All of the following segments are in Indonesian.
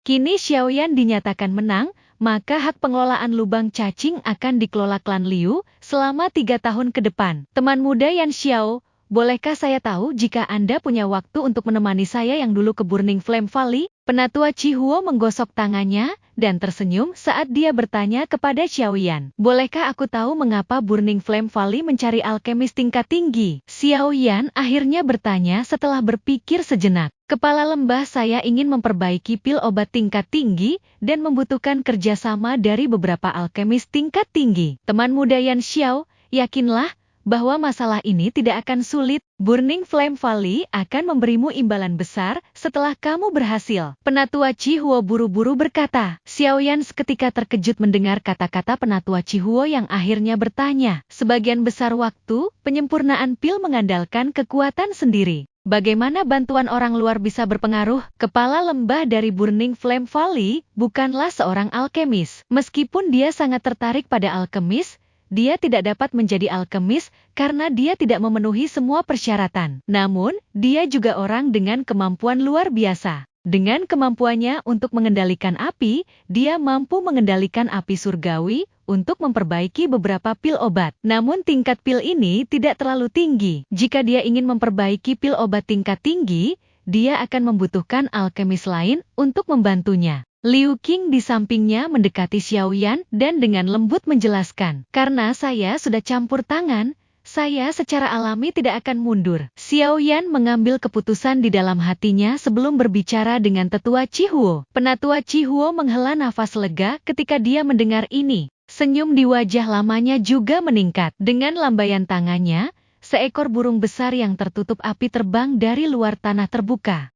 Kini Xiaoyan dinyatakan menang, maka hak pengelolaan lubang cacing akan dikelola klan Liu selama 3 tahun ke depan. Teman muda Yan Xiao, bolehkah saya tahu jika Anda punya waktu untuk menemani saya yang dulu ke Burning Flame Valley? Penatua Chihuo menggosok tangannya dan tersenyum saat dia bertanya kepada Xiaoyan. Bolehkah aku tahu mengapa Burning Flame Valley mencari alkemis tingkat tinggi? Xiaoyan akhirnya bertanya setelah berpikir sejenak. Kepala lembah saya ingin memperbaiki pil obat tingkat tinggi dan membutuhkan kerjasama dari beberapa alkemis tingkat tinggi. Teman muda Yan Xiao, yakinlah bahwa masalah ini tidak akan sulit. Burning Flame Valley akan memberimu imbalan besar setelah kamu berhasil. Penatua Chihuo buru-buru berkata. Xiaoyan seketika terkejut mendengar kata-kata penatua Chihuo yang akhirnya bertanya. Sebagian besar waktu, penyempurnaan pil mengandalkan kekuatan sendiri. Bagaimana bantuan orang luar bisa berpengaruh? Kepala lembah dari Burning Flame Valley bukanlah seorang alkemis. Meskipun dia sangat tertarik pada alkemis, dia tidak dapat menjadi alkemis karena dia tidak memenuhi semua persyaratan. Namun, dia juga orang dengan kemampuan luar biasa. Dengan kemampuannya untuk mengendalikan api, dia mampu mengendalikan api surgawi untuk memperbaiki beberapa pil obat. Namun tingkat pil ini tidak terlalu tinggi. Jika dia ingin memperbaiki pil obat tingkat tinggi, dia akan membutuhkan alkemis lain untuk membantunya. Liu Qing di sampingnya mendekati Xiaoyan dan dengan lembut menjelaskan, karena saya sudah campur tangan, saya secara alami tidak akan mundur. Xiaoyan mengambil keputusan di dalam hatinya sebelum berbicara dengan tetua Chihuo. Penatua Chihuo menghela nafas lega ketika dia mendengar ini. Senyum di wajah lamanya juga meningkat. Dengan lambaian tangannya, seekor burung besar yang tertutup api terbang dari luar tanah terbuka.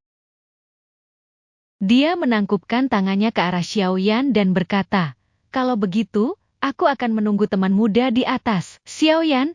Dia menangkupkan tangannya ke arah Xiaoyan dan berkata, kalau begitu, aku akan menunggu teman muda di atas. Xiaoyan,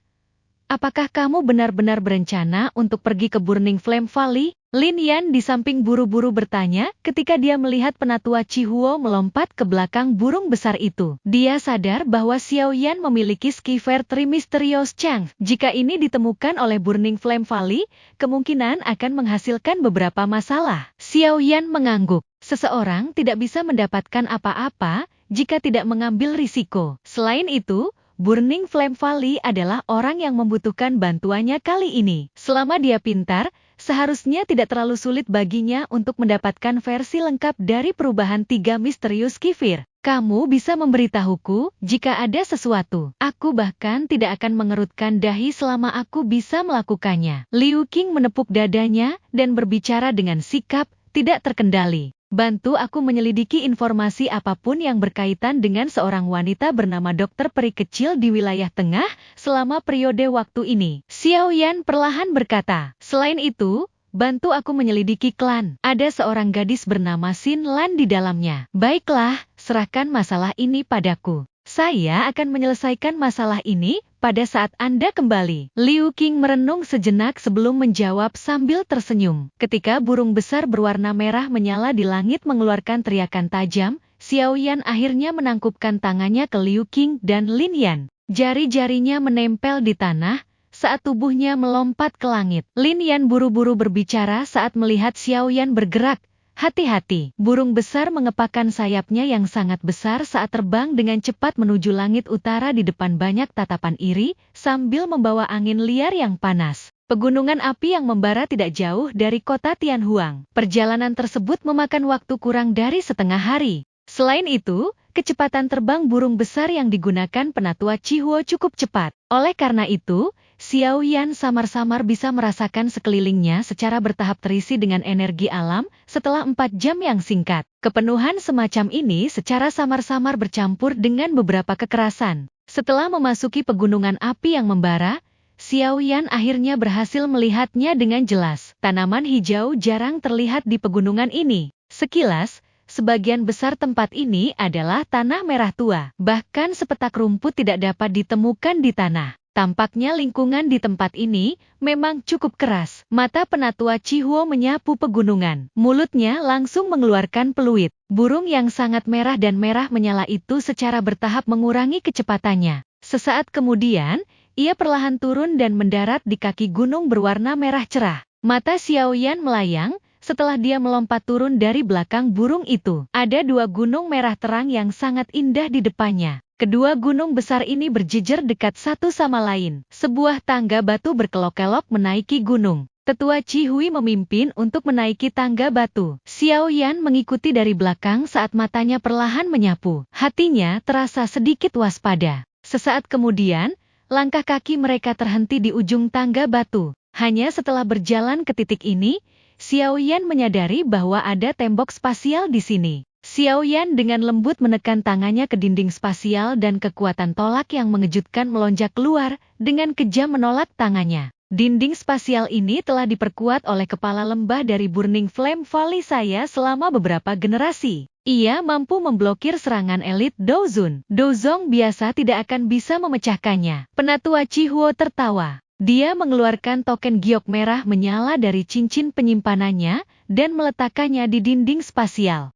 apakah kamu benar-benar berencana untuk pergi ke Burning Flame Valley? Lin Yan di samping buru-buru bertanya ketika dia melihat penatua Chihuo melompat ke belakang burung besar itu. Dia sadar bahwa Xiaoyan memiliki Skiver Trimisterios Chang. Jika ini ditemukan oleh Burning Flame Valley, kemungkinan akan menghasilkan beberapa masalah. Xiaoyan mengangguk. Seseorang tidak bisa mendapatkan apa-apa jika tidak mengambil risiko. Selain itu, Burning Flame Valley adalah orang yang membutuhkan bantuannya kali ini. Selama dia pintar, seharusnya tidak terlalu sulit baginya untuk mendapatkan versi lengkap dari perubahan 3 misterius Skifir. Kamu bisa memberitahuku jika ada sesuatu. Aku bahkan tidak akan mengerutkan dahi selama aku bisa melakukannya. Liu Qing menepuk dadanya dan berbicara dengan sikap tidak terkendali. Bantu aku menyelidiki informasi apapun yang berkaitan dengan seorang wanita bernama Dokter Peri Kecil di wilayah tengah selama periode waktu ini. Xiaoyan perlahan berkata. Selain itu, bantu aku menyelidiki klan. Ada seorang gadis bernama Xin Lan di dalamnya. Baiklah, serahkan masalah ini padaku. Saya akan menyelesaikan masalah ini pada saat Anda kembali. Liu Qing merenung sejenak sebelum menjawab sambil tersenyum. Ketika burung besar berwarna merah menyala di langit mengeluarkan teriakan tajam, Xiaoyan akhirnya menangkupkan tangannya ke Liu Qing dan Lin Yan. Jari-jarinya menempel di tanah saat tubuhnya melompat ke langit. Lin Yan buru-buru berbicara saat melihat Xiaoyan bergerak. Hati-hati, burung besar mengepakkan sayapnya yang sangat besar saat terbang dengan cepat menuju langit utara di depan banyak tatapan iri, sambil membawa angin liar yang panas. Pegunungan api yang membara tidak jauh dari kota Tianhuang. Perjalanan tersebut memakan waktu kurang dari setengah hari. Selain itu, kecepatan terbang burung besar yang digunakan penatua Chihuo cukup cepat. Oleh karena itu, Xiaoyan samar-samar bisa merasakan sekelilingnya secara bertahap terisi dengan energi alam setelah 4 jam yang singkat. Kepenuhan semacam ini secara samar-samar bercampur dengan beberapa kekerasan. Setelah memasuki pegunungan api yang membara, Xiaoyan akhirnya berhasil melihatnya dengan jelas. Tanaman hijau jarang terlihat di pegunungan ini. Sekilas, sebagian besar tempat ini adalah tanah merah tua. Bahkan sepetak rumput tidak dapat ditemukan di tanah. Tampaknya lingkungan di tempat ini memang cukup keras. Mata penatua Chihuo menyapu pegunungan. Mulutnya langsung mengeluarkan peluit. Burung yang sangat merah dan merah menyala itu secara bertahap mengurangi kecepatannya. Sesaat kemudian, ia perlahan turun dan mendarat di kaki gunung berwarna merah cerah. Mata Xiaoyan melayang setelah dia melompat turun dari belakang burung itu. Ada dua gunung merah terang yang sangat indah di depannya. Kedua gunung besar ini berjejer dekat satu sama lain. Sebuah tangga batu berkelok-kelok menaiki gunung. Tetua Cihui memimpin untuk menaiki tangga batu. Xiao Yan mengikuti dari belakang saat matanya perlahan menyapu. Hatinya terasa sedikit waspada. Sesaat kemudian, langkah kaki mereka terhenti di ujung tangga batu. Hanya setelah berjalan ke titik ini, Xiao Yan menyadari bahwa ada tembok spasial di sini. Xiao Yan dengan lembut menekan tangannya ke dinding spasial dan kekuatan tolak yang mengejutkan melonjak keluar, dengan kejam menolak tangannya. Dinding spasial ini telah diperkuat oleh kepala lembah dari Burning Flame Valley saya selama beberapa generasi. Ia mampu memblokir serangan elit Dozun. Dozong biasa tidak akan bisa memecahkannya. Penatua Chihuo tertawa. Dia mengeluarkan token giok merah menyala dari cincin penyimpanannya dan meletakkannya di dinding spasial.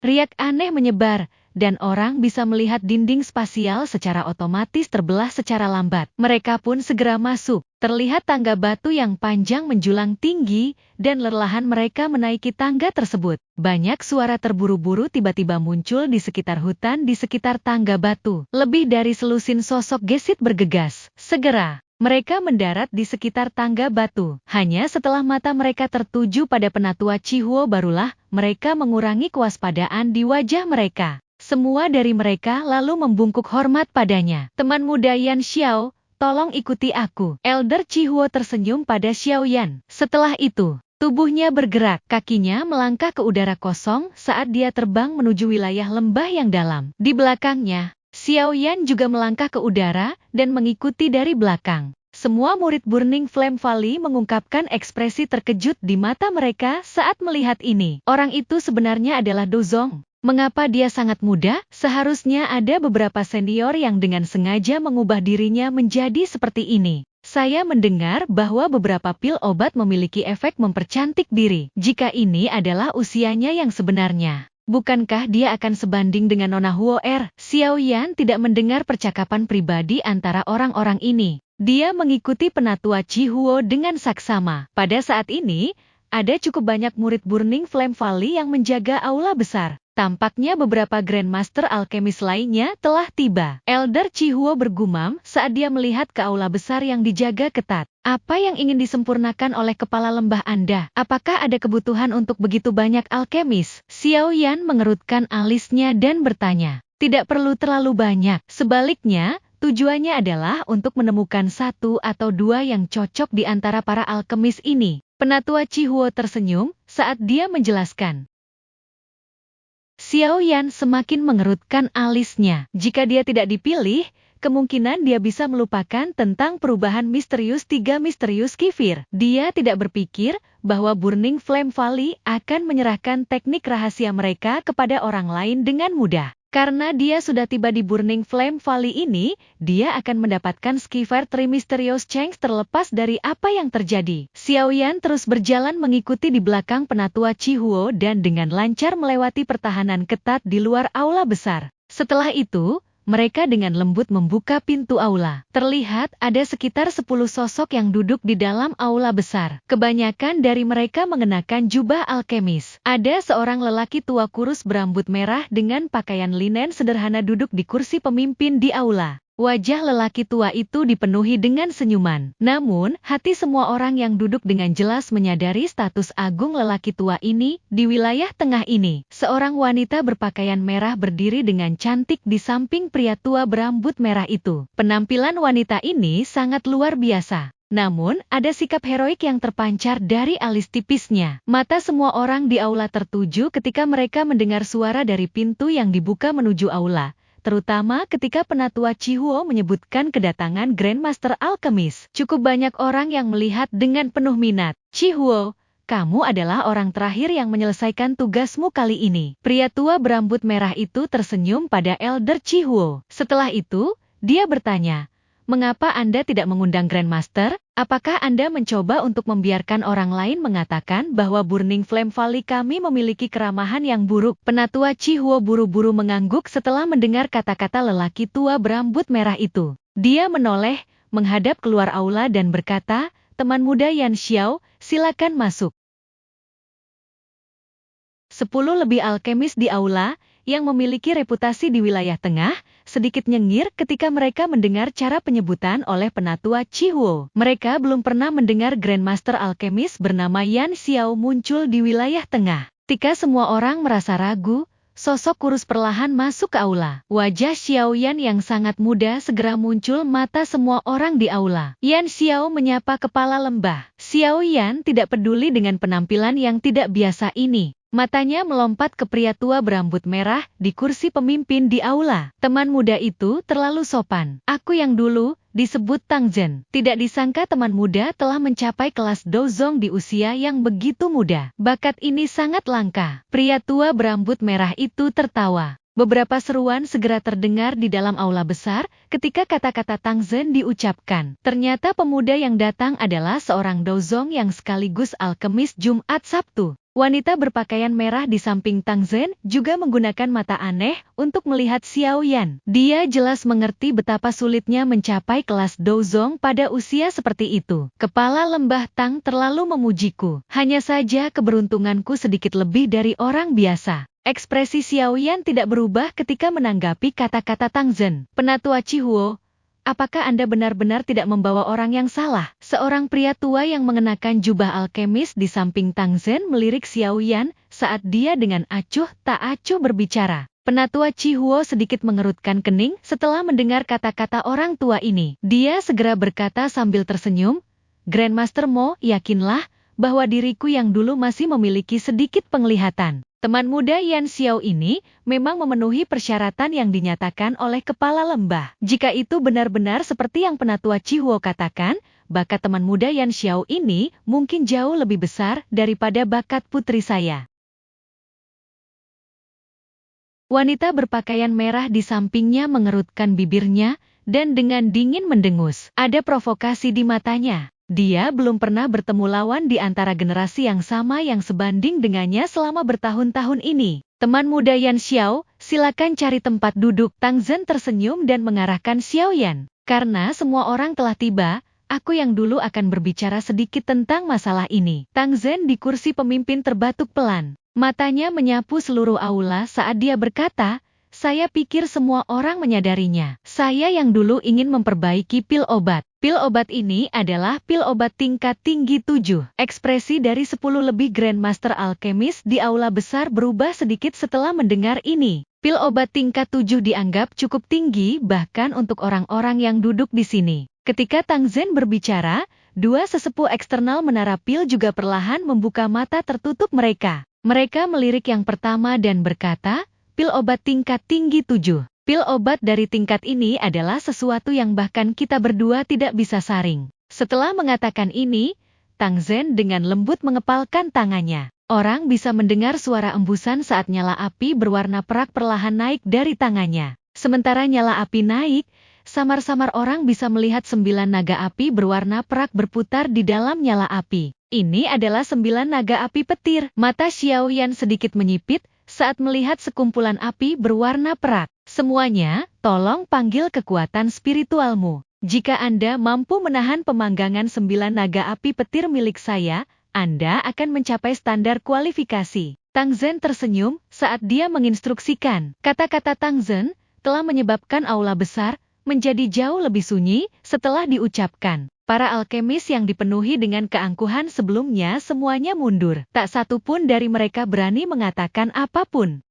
Riak aneh menyebar, dan orang bisa melihat dinding spasial secara otomatis terbelah secara lambat. Mereka pun segera masuk. Terlihat tangga batu yang panjang menjulang tinggi, dan lelahan mereka menaiki tangga tersebut. Banyak suara terburu-buru tiba-tiba muncul di sekitar hutan di sekitar tangga batu. Lebih dari selusin sosok gesit bergegas. Segera, mereka mendarat di sekitar tangga batu. Hanya setelah mata mereka tertuju pada penatua Chihuo barulah mereka mengurangi kewaspadaan di wajah mereka. Semua dari mereka lalu membungkuk hormat padanya. Teman muda Yan Xiao, tolong ikuti aku. Elder Chihuo tersenyum pada Xiao Yan. Setelah itu, tubuhnya bergerak, kakinya melangkah ke udara kosong saat dia terbang menuju wilayah lembah yang dalam. Di belakangnya, Xiao Yan juga melangkah ke udara dan mengikuti dari belakang. Semua murid Burning Flame Valley mengungkapkan ekspresi terkejut di mata mereka saat melihat ini. Orang itu sebenarnya adalah Dozong. Mengapa dia sangat muda? Seharusnya ada beberapa senior yang dengan sengaja mengubah dirinya menjadi seperti ini. Saya mendengar bahwa beberapa pil obat memiliki efek mempercantik diri. Jika ini adalah usianya yang sebenarnya, bukankah dia akan sebanding dengan Nona Huo-er? Xiao Yan tidak mendengar percakapan pribadi antara orang-orang ini. Dia mengikuti penatua Chihuo dengan saksama. Pada saat ini, ada cukup banyak murid Burning Flame Valley yang menjaga aula besar. Tampaknya beberapa Grandmaster Alkemis lainnya telah tiba. Elder Chihuo bergumam saat dia melihat ke aula besar yang dijaga ketat. Apa yang ingin disempurnakan oleh kepala lembah Anda? Apakah ada kebutuhan untuk begitu banyak alkemis? Xiao Yan mengerutkan alisnya dan bertanya. Tidak perlu terlalu banyak. Sebaliknya, tujuannya adalah untuk menemukan satu atau dua yang cocok di antara para alkemis ini. Penatua Chihuo tersenyum saat dia menjelaskan. Xiao Yan semakin mengerutkan alisnya. Jika dia tidak dipilih, kemungkinan dia bisa melupakan tentang perubahan misterius tiga misterius kifir. Dia tidak berpikir bahwa Burning Flame Valley akan menyerahkan teknik rahasia mereka kepada orang lain dengan mudah. Karena dia sudah tiba di Burning Flame Valley ini, dia akan mendapatkan Skiver Trimysterious Change terlepas dari apa yang terjadi. Xiao Yan terus berjalan mengikuti di belakang penatua Chihuo dan dengan lancar melewati pertahanan ketat di luar aula besar. Setelah itu, mereka dengan lembut membuka pintu aula. Terlihat ada sekitar 10 sosok yang duduk di dalam aula besar. Kebanyakan dari mereka mengenakan jubah alkemis. Ada seorang lelaki tua kurus berambut merah dengan pakaian linen sederhana duduk di kursi pemimpin di aula. Wajah lelaki tua itu dipenuhi dengan senyuman. Namun, hati semua orang yang duduk dengan jelas menyadari status agung lelaki tua ini di wilayah tengah ini. Seorang wanita berpakaian merah berdiri dengan cantik di samping pria tua berambut merah itu. Penampilan wanita ini sangat luar biasa. Namun, ada sikap heroik yang terpancar dari alis tipisnya. Mata semua orang di aula tertuju ketika mereka mendengar suara dari pintu yang dibuka menuju aula. Terutama ketika penatua Chihuo menyebutkan kedatangan Grandmaster Alkemis. Cukup banyak orang yang melihat dengan penuh minat. Chihuo, kamu adalah orang terakhir yang menyelesaikan tugasmu kali ini. Pria tua berambut merah itu tersenyum pada Elder Chihuo. Setelah itu, dia bertanya, mengapa Anda tidak mengundang Grandmaster? Apakah Anda mencoba untuk membiarkan orang lain mengatakan bahwa Burning Flame Valley kami memiliki keramahan yang buruk? Penatua Chihuo buru-buru mengangguk setelah mendengar kata-kata lelaki tua berambut merah itu. Dia menoleh, menghadap keluar aula dan berkata, teman muda Yan Xiao, silakan masuk. 10 lebih alkemis di aula, yang memiliki reputasi di wilayah tengah, sedikit nyengir ketika mereka mendengar cara penyebutan oleh penatua Chihuo. Mereka belum pernah mendengar Grandmaster alkemis bernama Yan Xiao muncul di wilayah tengah. Ketika semua orang merasa ragu, sosok kurus perlahan masuk ke aula. Wajah Xiaoyan yang sangat muda segera muncul mata semua orang di aula. Yan Xiao menyapa kepala lembah. Xiaoyan tidak peduli dengan penampilan yang tidak biasa ini. Matanya melompat ke pria tua berambut merah di kursi pemimpin di aula. Teman muda itu terlalu sopan. Aku yang dulu disebut Tang Zhen. Tidak disangka teman muda telah mencapai kelas Dozong di usia yang begitu muda. Bakat ini sangat langka. Pria tua berambut merah itu tertawa. Beberapa seruan segera terdengar di dalam aula besar ketika kata-kata Tang Zhen diucapkan. Ternyata pemuda yang datang adalah seorang Dozong yang sekaligus alkemis Jumat Sabtu. Wanita berpakaian merah di samping Tang Zhen juga menggunakan mata aneh untuk melihat Xiaoyan. Dia jelas mengerti betapa sulitnya mencapai kelas Dozong pada usia seperti itu. Kepala lembah Tang terlalu memujiku. Hanya saja keberuntunganku sedikit lebih dari orang biasa. Ekspresi Xiaoyan tidak berubah ketika menanggapi kata-kata Tang Zhen. Penatua Chihuo, apakah Anda benar-benar tidak membawa orang yang salah? Seorang pria tua yang mengenakan jubah alkemis di samping Tang Zhen melirik Xiaoyan saat dia dengan acuh tak acuh berbicara. Penatua Chihuo sedikit mengerutkan kening setelah mendengar kata-kata orang tua ini. Dia segera berkata sambil tersenyum, Grandmaster Mo, yakinlah bahwa diriku yang dulu masih memiliki sedikit penglihatan. Teman muda Yan Xiao ini memang memenuhi persyaratan yang dinyatakan oleh kepala lembah. Jika itu benar-benar seperti yang penatua Chihuo katakan, bakat teman muda Yan Xiao ini mungkin jauh lebih besar daripada bakat putri saya. Wanita berpakaian merah di sampingnya mengerutkan bibirnya dan dengan dingin mendengus. Ada provokasi di matanya. Dia belum pernah bertemu lawan di antara generasi yang sama yang sebanding dengannya selama bertahun-tahun ini. Teman muda Yan Xiao, silakan cari tempat duduk. Tang Zhen tersenyum dan mengarahkan Xiaoyan. Karena semua orang telah tiba, aku yang dulu akan berbicara sedikit tentang masalah ini. Tang Zhen di kursi pemimpin terbatuk pelan. Matanya menyapu seluruh aula saat dia berkata, saya pikir semua orang menyadarinya. Saya yang dulu ingin memperbaiki pil obat. Pil obat ini adalah pil obat tingkat tinggi 7. Ekspresi dari 10 lebih Grandmaster alkemis di aula besar berubah sedikit setelah mendengar ini. Pil obat tingkat 7 dianggap cukup tinggi bahkan untuk orang-orang yang duduk di sini. Ketika Tang Zhen berbicara, dua sesepuh eksternal menara pil juga perlahan membuka mata tertutup mereka. Mereka melirik yang pertama dan berkata, pil obat tingkat tinggi 7. Pil obat dari tingkat ini adalah sesuatu yang bahkan kita berdua tidak bisa saring. Setelah mengatakan ini, Tang Zhen dengan lembut mengepalkan tangannya. Orang bisa mendengar suara embusan saat nyala api berwarna perak perlahan naik dari tangannya. Sementara nyala api naik, samar-samar orang bisa melihat 9 naga api berwarna perak berputar di dalam nyala api. Ini adalah 9 naga api petir. Mata Xiaoyan sedikit menyipit saat melihat sekumpulan api berwarna perak. Semuanya, tolong panggil kekuatan spiritualmu. Jika Anda mampu menahan pemanggangan 9 naga api petir milik saya, Anda akan mencapai standar kualifikasi. Tang Zhen tersenyum saat dia menginstruksikan. Kata-kata Tang Zhen telah menyebabkan aula besar menjadi jauh lebih sunyi setelah diucapkan. Para alkemis yang dipenuhi dengan keangkuhan sebelumnya semuanya mundur. Tak satu pun dari mereka berani mengatakan apapun.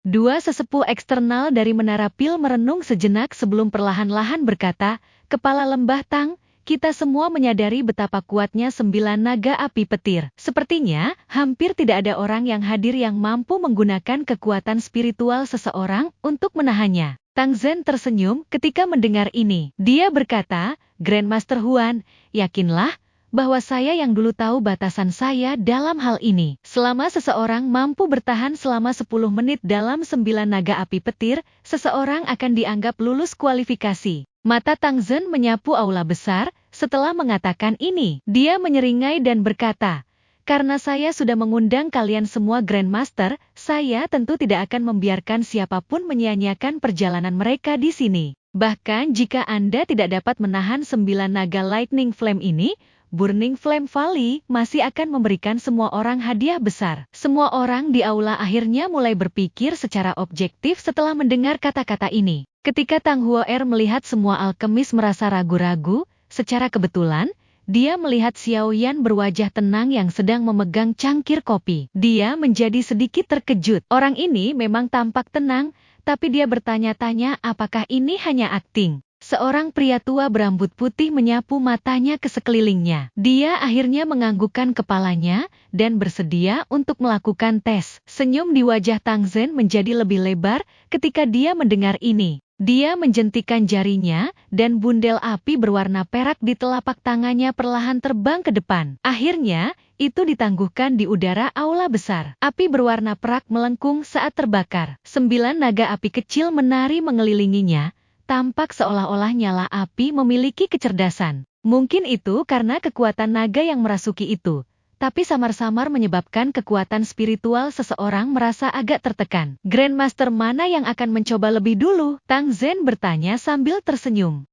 Dua sesepuh eksternal dari menara pil merenung sejenak sebelum perlahan-lahan berkata, Kepala lembah Tang, kita semua menyadari betapa kuatnya 9 naga api petir. Sepertinya, hampir tidak ada orang yang hadir yang mampu menggunakan kekuatan spiritual seseorang untuk menahannya. Tang Zhen tersenyum ketika mendengar ini. Dia berkata, Grandmaster Huan, yakinlah bahwa saya yang dulu tahu batasan saya dalam hal ini. Selama seseorang mampu bertahan selama 10 menit dalam 9 naga api petir, seseorang akan dianggap lulus kualifikasi. Mata Tang Zhen menyapu aula besar, setelah mengatakan ini, dia menyeringai dan berkata, karena saya sudah mengundang kalian semua Grandmaster, saya tentu tidak akan membiarkan siapapun menyia-nyiakan perjalanan mereka di sini. Bahkan jika Anda tidak dapat menahan 9 naga Lightning Flame ini, Burning Flame Valley masih akan memberikan semua orang hadiah besar. Semua orang di aula akhirnya mulai berpikir secara objektif setelah mendengar kata-kata ini. Ketika Tang Huo'er melihat semua alkemis merasa ragu-ragu, secara kebetulan, dia melihat Xiao Yan berwajah tenang yang sedang memegang cangkir kopi. Dia menjadi sedikit terkejut. Orang ini memang tampak tenang, tapi dia bertanya-tanya apakah ini hanya akting. Seorang pria tua berambut putih menyapu matanya ke sekelilingnya. Dia akhirnya menganggukkan kepalanya dan bersedia untuk melakukan tes. Senyum di wajah Tang Zhen menjadi lebih lebar ketika dia mendengar ini. Dia menjentikan jarinya dan bundel api berwarna perak di telapak tangannya perlahan terbang ke depan. Akhirnya, itu ditangguhkan di udara aula besar. Api berwarna perak melengkung saat terbakar. 9 naga api kecil menari mengelilinginya. Tampak seolah-olah nyala api memiliki kecerdasan. Mungkin itu karena kekuatan naga yang merasuki itu, tapi samar-samar menyebabkan kekuatan spiritual seseorang merasa agak tertekan. Grandmaster mana yang akan mencoba lebih dulu? Tang Zhen bertanya sambil tersenyum.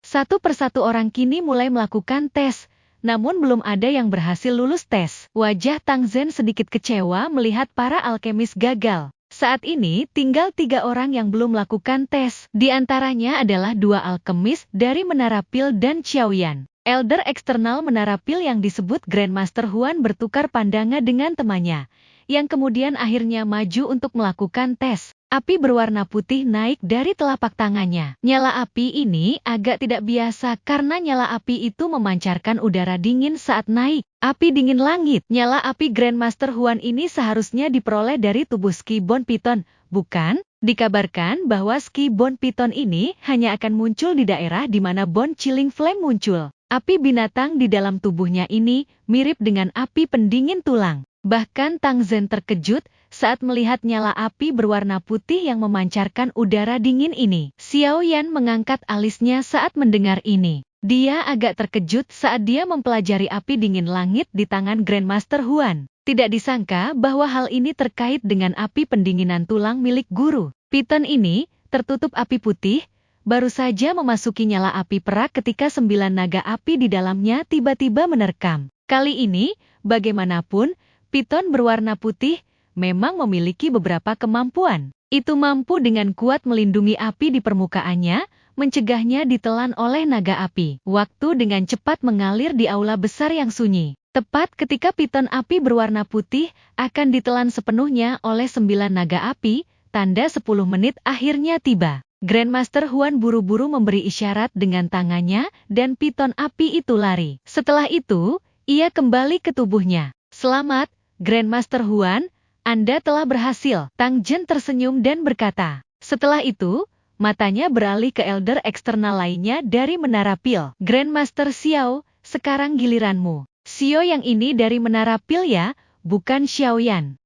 Satu persatu orang kini mulai melakukan tes, namun belum ada yang berhasil lulus tes. Wajah Tang Zhen sedikit kecewa melihat para alkemis gagal. Saat ini, tinggal 3 orang yang belum melakukan tes. Di antaranya adalah 2 alkemis dari Menara Pil dan Xiaoyan. Elder eksternal Menara Pil yang disebut Grandmaster Huan bertukar pandangan dengan temannya, yang kemudian akhirnya maju untuk melakukan tes. Api berwarna putih naik dari telapak tangannya. Nyala api ini agak tidak biasa karena nyala api itu memancarkan udara dingin saat naik. Api dingin langit. Nyala api Grandmaster Huan ini seharusnya diperoleh dari tubuh Ski Bone Python, bukan? Dikabarkan bahwa Ski Bone Python ini hanya akan muncul di daerah di mana Bone Chilling Flame muncul. Api binatang di dalam tubuhnya ini mirip dengan api pendingin tulang. Bahkan Tang Zhen terkejut saat melihat nyala api berwarna putih yang memancarkan udara dingin ini. Xiao Yan mengangkat alisnya saat mendengar ini. Dia agak terkejut saat dia mempelajari api dingin langit di tangan Grandmaster Huan. Tidak disangka bahwa hal ini terkait dengan api pendinginan tulang milik guru. Python ini, tertutup api putih, baru saja memasuki nyala api perak ketika 9 naga api di dalamnya tiba-tiba menerkam. Kali ini, bagaimanapun, Python berwarna putih memang memiliki beberapa kemampuan. Itu mampu dengan kuat melindungi api di permukaannya, mencegahnya ditelan oleh naga api. Waktu dengan cepat mengalir di aula besar yang sunyi. Tepat ketika Python api berwarna putih akan ditelan sepenuhnya oleh 9 naga api, tanda 10 menit akhirnya tiba. Grandmaster Huan buru-buru memberi isyarat dengan tangannya dan Python api itu lari. Setelah itu, ia kembali ke tubuhnya. Selamat, Grandmaster Huan, Anda telah berhasil. Tang Zhen tersenyum dan berkata. Setelah itu, matanya beralih ke elder eksternal lainnya dari Menara Pil. Grandmaster Xiao, sekarang giliranmu. Xiao yang ini dari Menara Pil ya, bukan Xiaoyan.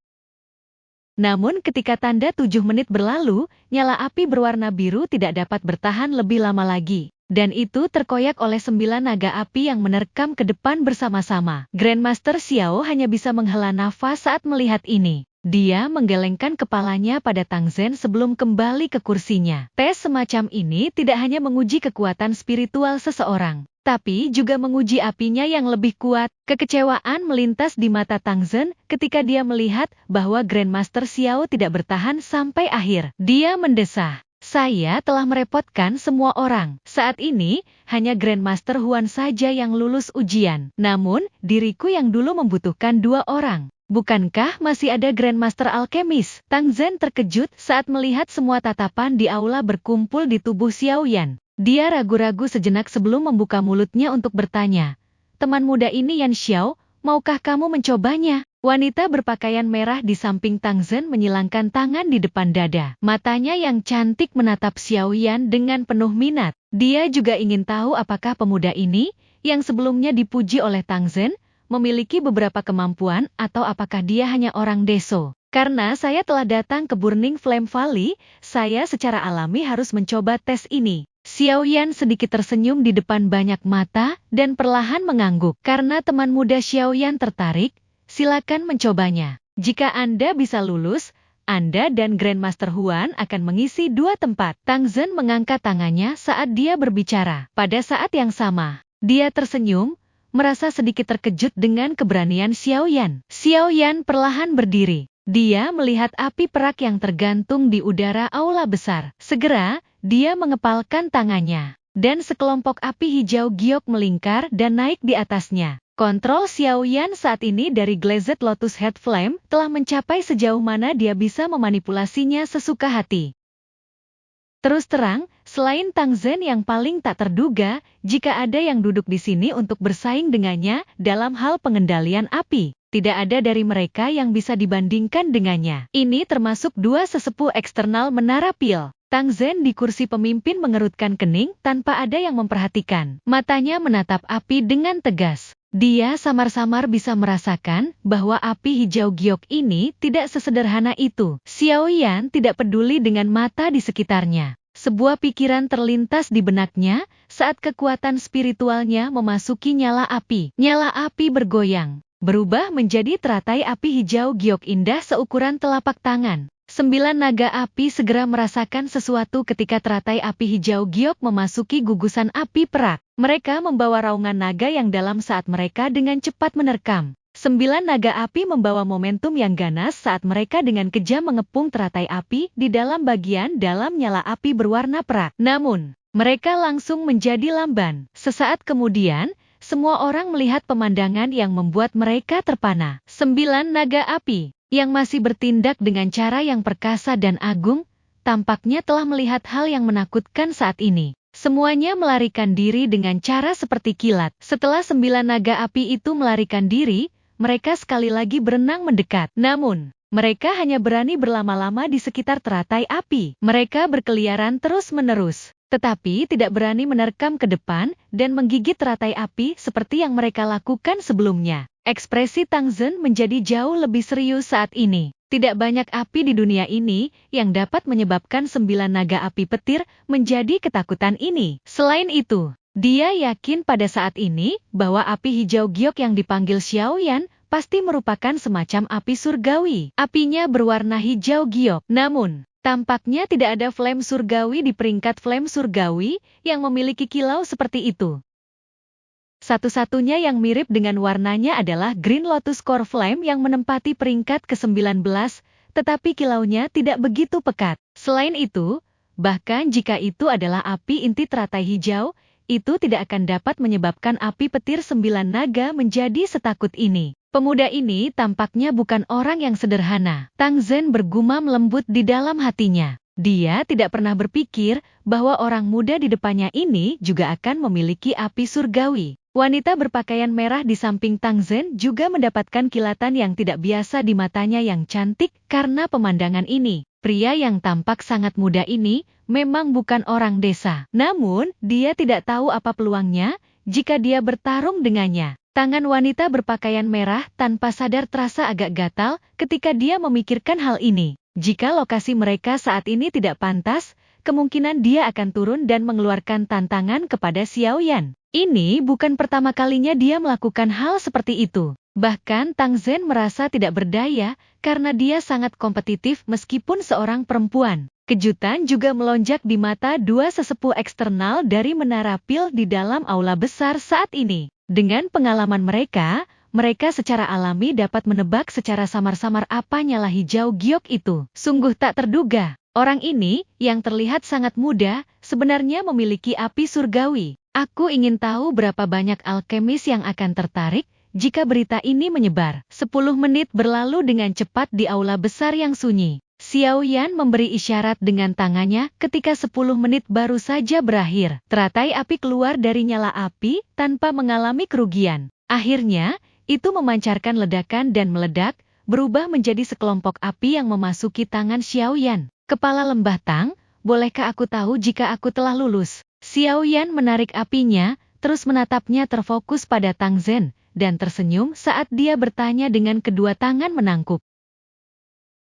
Namun ketika tanda 7 menit berlalu, nyala api berwarna biru tidak dapat bertahan lebih lama lagi. Dan itu terkoyak oleh 9 naga api yang menerkam ke depan bersama-sama. Grandmaster Xiao hanya bisa menghela nafas saat melihat ini. Dia menggelengkan kepalanya pada Tang Zhen sebelum kembali ke kursinya. Tes semacam ini tidak hanya menguji kekuatan spiritual seseorang, tapi juga menguji apinya yang lebih kuat. Kekecewaan melintas di mata Tang Zhen ketika dia melihat bahwa Grandmaster Xiao tidak bertahan sampai akhir. Dia mendesah. Saya telah merepotkan semua orang. Saat ini, hanya Grandmaster Huan saja yang lulus ujian. Namun, diriku yang dulu membutuhkan 2 orang. Bukankah masih ada Grandmaster Alkemis? Tang Zhen terkejut saat melihat semua tatapan di aula berkumpul di tubuh Xiaoyan. Dia ragu-ragu sejenak sebelum membuka mulutnya untuk bertanya. Teman muda ini Yan Xiao, maukah kamu mencobanya? Wanita berpakaian merah di samping Tang Zhen menyilangkan tangan di depan dada. Matanya yang cantik menatap Xiaoyan dengan penuh minat. Dia juga ingin tahu apakah pemuda ini, yang sebelumnya dipuji oleh Tang Zhen, memiliki beberapa kemampuan atau apakah dia hanya orang deso. Karena saya telah datang ke Burning Flame Valley, saya secara alami harus mencoba tes ini. Xiaoyan sedikit tersenyum di depan banyak mata dan perlahan mengangguk. Karena teman muda Xiaoyan tertarik, silakan mencobanya. Jika Anda bisa lulus, Anda dan Grandmaster Huan akan mengisi 2 tempat. Tang Zhen mengangkat tangannya saat dia berbicara. Pada saat yang sama, dia tersenyum, merasa sedikit terkejut dengan keberanian Xiao Yan. Xiao Yan perlahan berdiri. Dia melihat api perak yang tergantung di udara aula besar. Segera, dia mengepalkan tangannya, dan sekelompok api hijau giok melingkar dan naik di atasnya. Kontrol Xiao Yan saat ini dari Glazed Lotus Head Flame telah mencapai sejauh mana dia bisa memanipulasinya sesuka hati. Terus terang, selain Tang Zhen yang paling tak terduga, jika ada yang duduk di sini untuk bersaing dengannya dalam hal pengendalian api, tidak ada dari mereka yang bisa dibandingkan dengannya. Ini termasuk 2 sesepuh eksternal Menara Pil. Tang Zhen di kursi pemimpin mengerutkan kening tanpa ada yang memperhatikan. Matanya menatap api dengan tegas. Dia samar-samar bisa merasakan bahwa api hijau giok ini tidak sesederhana itu. Xiao Yan tidak peduli dengan mata di sekitarnya. Sebuah pikiran terlintas di benaknya saat kekuatan spiritualnya memasuki nyala api. Nyala api bergoyang, berubah menjadi teratai api hijau giok indah seukuran telapak tangan. 9 naga api segera merasakan sesuatu ketika teratai api hijau giok memasuki gugusan api perak. Mereka membawa raungan naga yang dalam saat mereka dengan cepat menerkam. 9 naga api membawa momentum yang ganas saat mereka dengan kejam mengepung teratai api di dalam bagian dalam nyala api berwarna perak. Namun, mereka langsung menjadi lamban. Sesaat kemudian, semua orang melihat pemandangan yang membuat mereka terpana. 9 naga api yang masih bertindak dengan cara yang perkasa dan agung, tampaknya telah melihat hal yang menakutkan saat ini. Semuanya melarikan diri dengan cara seperti kilat. Setelah 9 naga api itu melarikan diri, mereka sekali lagi berenang mendekat. Namun, mereka hanya berani berlama-lama di sekitar teratai api. Mereka berkeliaran terus-menerus, tetapi tidak berani menerkam ke depan dan menggigit teratai api seperti yang mereka lakukan sebelumnya. Ekspresi Tang Zhen menjadi jauh lebih serius saat ini. Tidak banyak api di dunia ini yang dapat menyebabkan 9 naga api petir menjadi ketakutan ini. Selain itu, dia yakin pada saat ini bahwa api hijau giok yang dipanggil Xiao Yan pasti merupakan semacam api surgawi. Apinya berwarna hijau giok. Namun, tampaknya tidak ada flame surgawi di peringkat flame surgawi yang memiliki kilau seperti itu. Satu-satunya yang mirip dengan warnanya adalah Green Lotus Core Flame yang menempati peringkat ke-19, tetapi kilaunya tidak begitu pekat. Selain itu, bahkan jika itu adalah api inti teratai hijau, itu tidak akan dapat menyebabkan api petir 9 naga menjadi setakut ini. Pemuda ini tampaknya bukan orang yang sederhana. Tang Zhen bergumam lembut di dalam hatinya. Dia tidak pernah berpikir bahwa orang muda di depannya ini juga akan memiliki api surgawi. Wanita berpakaian merah di samping Tang Zhen juga mendapatkan kilatan yang tidak biasa di matanya yang cantik karena pemandangan ini. Pria yang tampak sangat muda ini memang bukan orang desa. Namun, dia tidak tahu apa peluangnya jika dia bertarung dengannya. Tangan wanita berpakaian merah tanpa sadar terasa agak gatal ketika dia memikirkan hal ini. Jika lokasi mereka saat ini tidak pantas, kemungkinan dia akan turun dan mengeluarkan tantangan kepada Xiao Yan. Ini bukan pertama kalinya dia melakukan hal seperti itu. Bahkan Tang Zhen merasa tidak berdaya karena dia sangat kompetitif meskipun seorang perempuan. Kejutan juga melonjak di mata 2 sesepuh eksternal dari Menara Pil di dalam aula besar saat ini. Dengan pengalaman mereka, mereka secara alami dapat menebak secara samar-samar apa nyala hijau giok itu. Sungguh tak terduga, orang ini yang terlihat sangat muda sebenarnya memiliki api surgawi. Aku ingin tahu berapa banyak alkemis yang akan tertarik jika berita ini menyebar. 10 menit berlalu dengan cepat di aula besar yang sunyi. Xiao Yan memberi isyarat dengan tangannya ketika 10 menit baru saja berakhir. Teratai api keluar dari nyala api tanpa mengalami kerugian. Akhirnya, itu memancarkan ledakan dan meledak, berubah menjadi sekelompok api yang memasuki tangan Xiao Yan. Kepala Lembah Tang, bolehkah aku tahu jika aku telah lulus? Xiao Yan menarik apinya, terus menatapnya terfokus pada Tang Zhen, dan tersenyum saat dia bertanya dengan kedua tangan menangkup.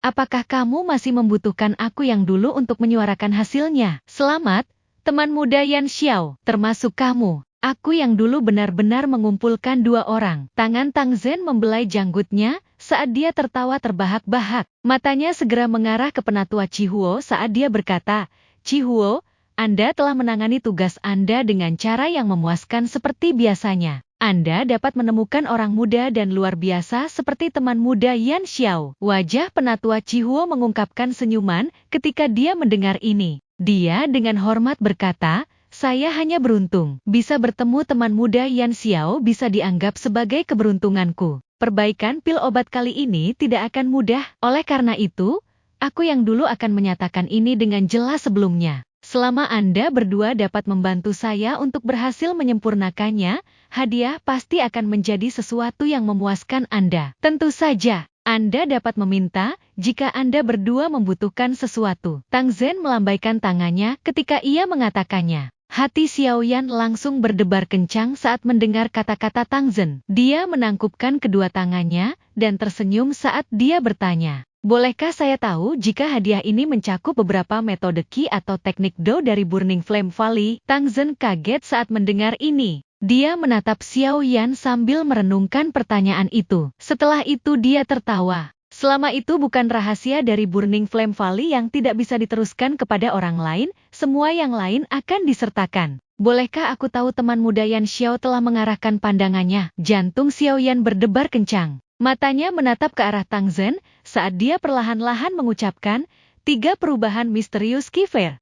Apakah kamu masih membutuhkan aku yang dulu untuk menyuarakan hasilnya? Selamat, teman muda Yan Xiao, termasuk kamu. Aku yang dulu benar-benar mengumpulkan dua orang. Tangan Tang Zhen membelai janggutnya saat dia tertawa terbahak-bahak. Matanya segera mengarah ke penatua Chihuo saat dia berkata, Chihuo, Anda telah menangani tugas Anda dengan cara yang memuaskan seperti biasanya. Anda dapat menemukan orang muda dan luar biasa seperti teman muda Yan Xiao. Wajah penatua Chihuo mengungkapkan senyuman ketika dia mendengar ini. Dia dengan hormat berkata, saya hanya beruntung. Bisa bertemu teman muda Yan Xiao bisa dianggap sebagai keberuntunganku. Perbaikan pil obat kali ini tidak akan mudah. Oleh karena itu, aku yang dulu akan menyatakan ini dengan jelas sebelumnya. Selama Anda berdua dapat membantu saya untuk berhasil menyempurnakannya, hadiah pasti akan menjadi sesuatu yang memuaskan Anda. Tentu saja, Anda dapat meminta jika Anda berdua membutuhkan sesuatu. Tang Zhen melambaikan tangannya ketika ia mengatakannya. Hati Xiaoyan langsung berdebar kencang saat mendengar kata-kata Tang Zhen. Dia menangkupkan kedua tangannya dan tersenyum saat dia bertanya. Bolehkah saya tahu jika hadiah ini mencakup beberapa metode Qi atau teknik Do dari Burning Flame Valley? Tang Zhen kaget saat mendengar ini. Dia menatap Xiaoyan sambil merenungkan pertanyaan itu. Setelah itu dia tertawa. Selama itu bukan rahasia dari Burning Flame Valley yang tidak bisa diteruskan kepada orang lain, semua yang lain akan disertakan. Bolehkah aku tahu teman muda Yan Xiao telah mengarahkan pandangannya? Jantung Xiaoyan berdebar kencang. Matanya menatap ke arah Tang Zhen saat dia perlahan-lahan mengucapkan 3 perubahan misterius Qi Fair.